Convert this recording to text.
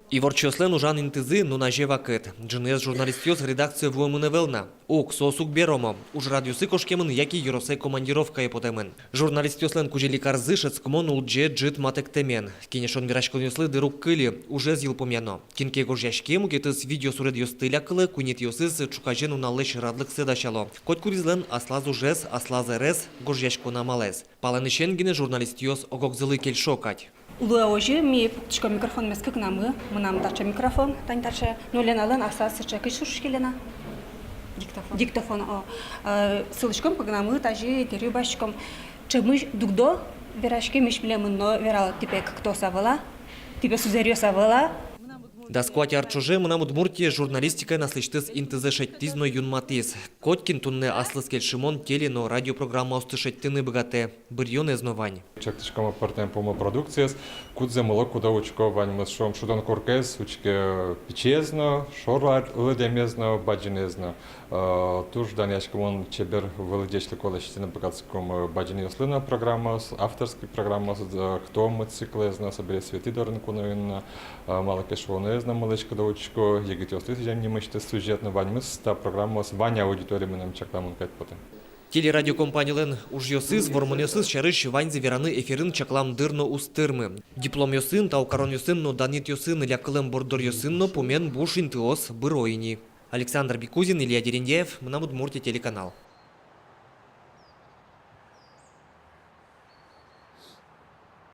Иворчослен ужан интизы, но на жевакет. Джинез журналистьёс редакция вуэмыне велна. Ок, сосук беромо. Уж радиосы кошкемын, яки юросей командировка епотемен. Журналистьёслен кужели карзы шецкмон улдже джит матек темен. Кинешон вирашконёслы дырук кыли, уже зил помяно. Кинке гожяшкему кетыс видео суредио стыля кылы, кунет ёсыз чукажен уналыш радлык седашало. Кот куризлен аслазу жез, аслазы рез, гожяшкона малез. Паленышенгине журналистьёс огокзылы кельшокать. Улы ожи ми тишко микрофон меске кнамы, мынам тарча микрофон, тань тарча, нуленален асасы чеки шушкелена. Диктофон. Диктофон, сылышком кнамы тажи терю башком. Чемыш дугдо верашки мишмлемын, но верал типе кто савала, типе сузерё савала. Да сквати арчуже мына Удмуртия журналистика наслыштыз интызы шеттизно юнматиз. Коткин тунне аслыскел Шимон телено радиопрограмма остышеттыны богате. Бырьон эзнувань. Чактышкама партнером помо продукциес, кудзе молок куда учко вань шом шудан коркес, учке печезно, шорла ледемезно, баджинезно. Туж даняшкам он чебер выледечли колещина богатском баджинеслина программа, авторский программа, кто мы циклезно, собере свети дорнкуновина, малокешвоне. Знам малечко доучко, егите остыть, я не мечты сюжетно вань та программа с ваня аудитории мы нам чакламон 5 потом. Телерадиокомпаниялен уж йосыз, вормон йосыз, чарыш ваньзи вераны эфирын чаклам дырно устырмы. Диплом йосын, таукарон йосын, но данит йосын, лякылым бордор йосын, но помен буш интиос быроини. Александр Бикузин, Илья Дерендеев, Удмуртия телеканал.